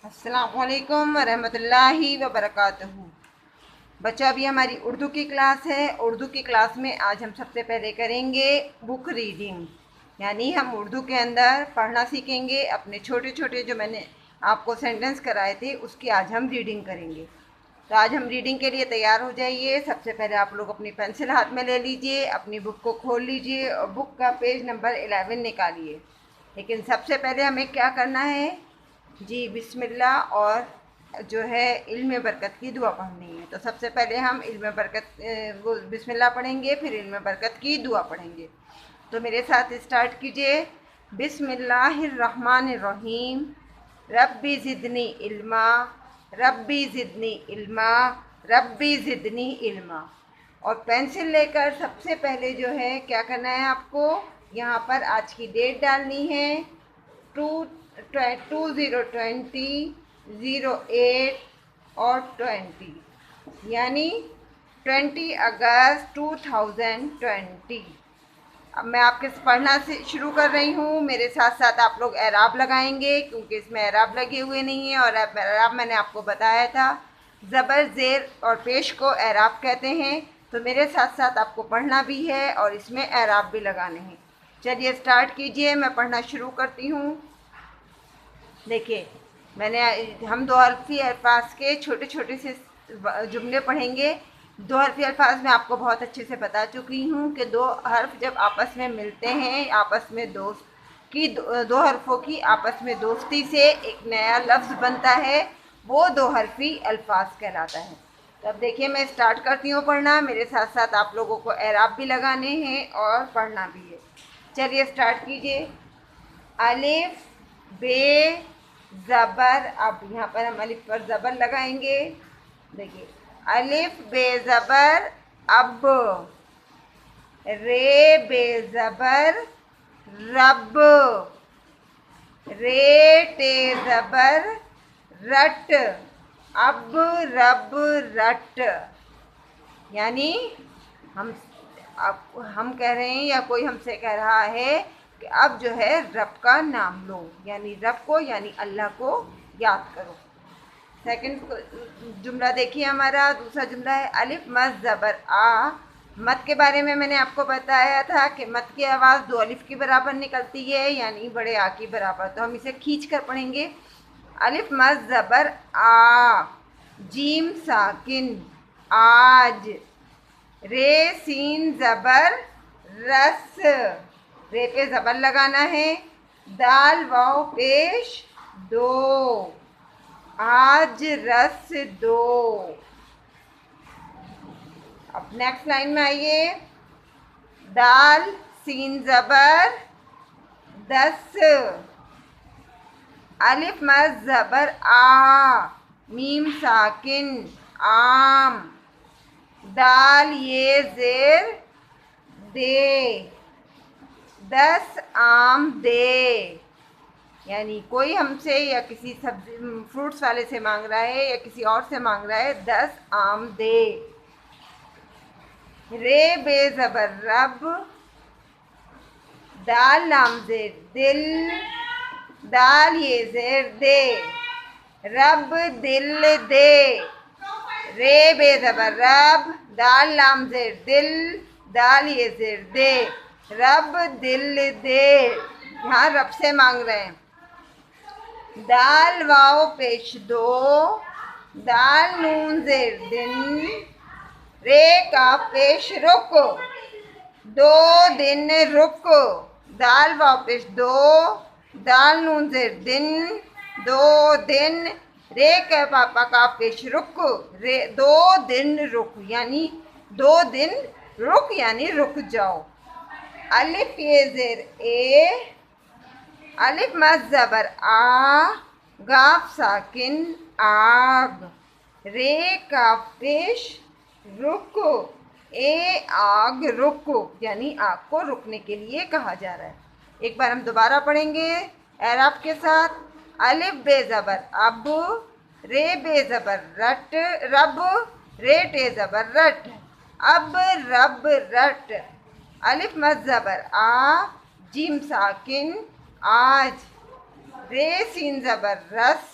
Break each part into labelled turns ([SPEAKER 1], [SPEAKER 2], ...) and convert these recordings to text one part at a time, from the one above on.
[SPEAKER 1] अस्सलामुअलैकुम वरहमतुल्लाहि वबरकातुहू। बच्चा, अभी हमारी उर्दू की क्लास है। उर्दू की क्लास में आज हम सबसे पहले करेंगे बुक रीडिंग, यानी हम उर्दू के अंदर पढ़ना सीखेंगे। अपने छोटे छोटे जो मैंने आपको सेंटेंस कराए थे उसकी आज हम रीडिंग करेंगे। तो आज हम रीडिंग के लिए तैयार हो जाइए। सबसे पहले आप लोग अपनी पेंसिल हाथ में ले लीजिए, अपनी बुक को खोल लीजिए और बुक का पेज नंबर 11 निकालिए। लेकिन सबसे पहले हमें क्या करना है जी, बिस्मिल्लाह और जो है इल्म बरकत की दुआ पढ़नी है। तो सबसे पहले हम इल्म बरकत वो बिस्मिल्लाह पढ़ेंगे, फिर इल्म बरकत की दुआ पढ़ेंगे। तो मेरे साथ स्टार्ट कीजिए। बिस्मिल्लाहिर्रहमानिर्रहीम। रब्बी ज़िदनी इल्मा, रब्बी ज़िदनी इल्मा, रब्बी ज़िदनी इल्मा। और पेंसिल लेकर सबसे पहले जो है क्या करना है आपको, यहाँ पर आज की डेट डालनी है। 2020 और 20, यानी 20 अगस्त 2020। अब मैं आपके पढ़ना से शुरू कर रही हूँ। मेरे साथ साथ आप लोग एराब लगाएंगे, क्योंकि इसमें एराब लगे हुए नहीं हैं। और एराब मैंने आपको बताया था, ज़बर ज़ेर और पेश को एराब कहते हैं। तो मेरे साथ साथ आपको पढ़ना भी है और इसमें एराब भी लगाने हैं। चलिए स्टार्ट कीजिए, मैं पढ़ना शुरू करती हूँ। देखिए, हम दो हरफ़ी अल्फाज के छोटे छोटे से जुमले पढ़ेंगे। दो हरफ़ी अल्फाज में आपको बहुत अच्छे से बता चुकी हूँ कि दो हर्फ जब आपस में मिलते हैं, आपस में दोस्त की दो हरफों की आपस में दोस्ती से एक नया लफ्ज़ बनता है, वो दो हरफ़ी अल्फाज कहलाता है। तो अब देखिए, मैं स्टार्ट करती हूँ पढ़ना। मेरे साथ साथ आप लोगों को एराब भी लगाने हैं और पढ़ना भी है। चलिए स्टार्ट कीजिए। अलिफ बे ज़बर, अब यहाँ पर हम अलिफ पर ज़बर लगाएंगे। देखिए, अलिफ बे ज़बर अब, रे बे ज़बर रब, रे टे ज़बर रट, अब रब रट। यानी हम हम कह रहे हैं या कोई हमसे कह रहा है कि अब जो है रब का नाम लो, यानी रब को यानी अल्लाह को याद करो। सेकंड जुमला देखिए, हमारा दूसरा जुमला है अलिफ मद ज़बर आ। मत के बारे में मैंने आपको बताया था कि मत की आवाज़ दो अलिफ के बराबर निकलती है, यानी बड़े आ की बराबर। तो हम इसे खींच कर पढ़ेंगे। अलिफ मद ज़बर आ, जीम साकिन आज, रे सीन ज़बर रस, रे पे ज़बर लगाना है। दाल वाव पेश दो, आज रस दो। अब नेक्स्ट लाइन में आइए। दाल सीन ज़बर दस, अलिफ मद ज़बर आ, मीम साकिन आम, दाल ये ज़ेर दे, 10 आम दे। यानी कोई हमसे या किसी सब्जी फ्रूट्स वाले से मांग रहा है या किसी और से मांग रहा है, 10 आम दे। रे बे ज़बर रब, दाल लाम ज़ेर दिल, दाल ये ज़ेर दे, रब दिल दे। रे बे ज़बर रब, दाल लाम ज़ेर दिल, दाल ये ज़ेर दे, रब दिल दे। यहाँ रब से मांग रहे हैं। दाल वाव पेश दो, दाल नून ज़ेर दिन, रे का पेश रुक, दो दिन रुक। दाल वाव पेश दो, दाल नून ज़ेर दिन, दो दिन, रे का पापा का पेश रुक, रे दो दिन रुक, यानी दो दिन रुक यानी रुक जाओ। अलिफ ये ज़ेर ए, अलिफ मद ज़बर आ, गाफ साकिन आग, रे का पेश रुक, ए आग रुक, यानी आग को रुकने के लिए कहा जा रहा है। एक बार हम दोबारा पढ़ेंगे एराब के साथ। अलिफ बे ज़बर अब, रे बे ज़बर रट रब, रे टे ज़बर रट, अब रब रट। अलिफ मद ज़बर आ, जीम साकिन आज, रे सीन ज़बर रस,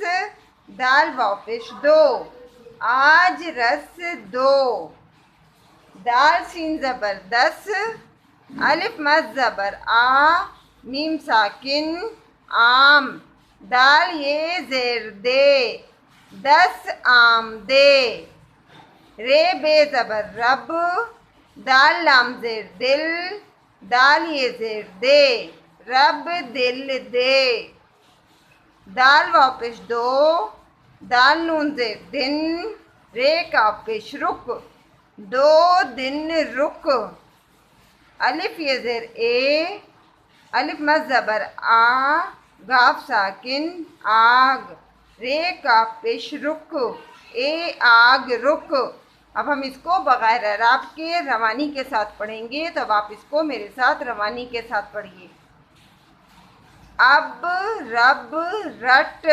[SPEAKER 1] दाल वापिश दो, आज रस दो। दाल सीन ज़बर दस, अलिफ मद ज़बर आ, मीम साकिन आम। दाल ये ज़ेर दे, दस आम दे। रे बे ज़बर रब, दाल लाम ज़ेर दिल, दाल ये ज़ेर दे, रब दिल दे। दाल वापिश दो, दाल नून ज़ेर दिन, रे का पेश रुक, दो दिन रुक। अलिफ ये ज़ेर ए, अलिफ मद ज़बर आ, गाफ साकिन आग। रे का पेश रुक, ए आग रुक। अब हम इसको बगैर एराब के रवानी के साथ पढ़ेंगे, तो अब आप इसको मेरे साथ रवानी के साथ पढ़िए। अब रब रट,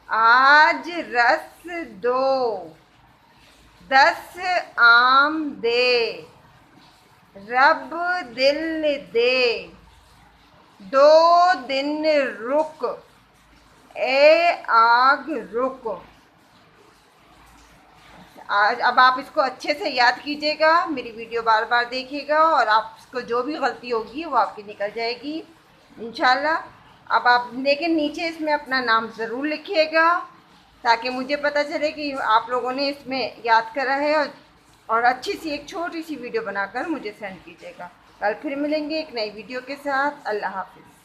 [SPEAKER 1] आज रस दो, दस आम दे, रब दिल दे, दो दिन रुक, ए आग रुक। आज अब आप इसको अच्छे से याद कीजिएगा, मेरी वीडियो बार बार देखिएगा और आपको जो भी गलती होगी वो आपकी निकल जाएगी इंशाल्लाह। अब आप लेकिन नीचे इसमें अपना नाम ज़रूर लिखिएगा, ताकि मुझे पता चले कि आप लोगों ने इसमें याद करा है, और अच्छी सी एक छोटी सी वीडियो बनाकर मुझे सेंड कीजिएगा। कल फिर मिलेंगे एक नई वीडियो के साथ। अल्लाह हाफिज़।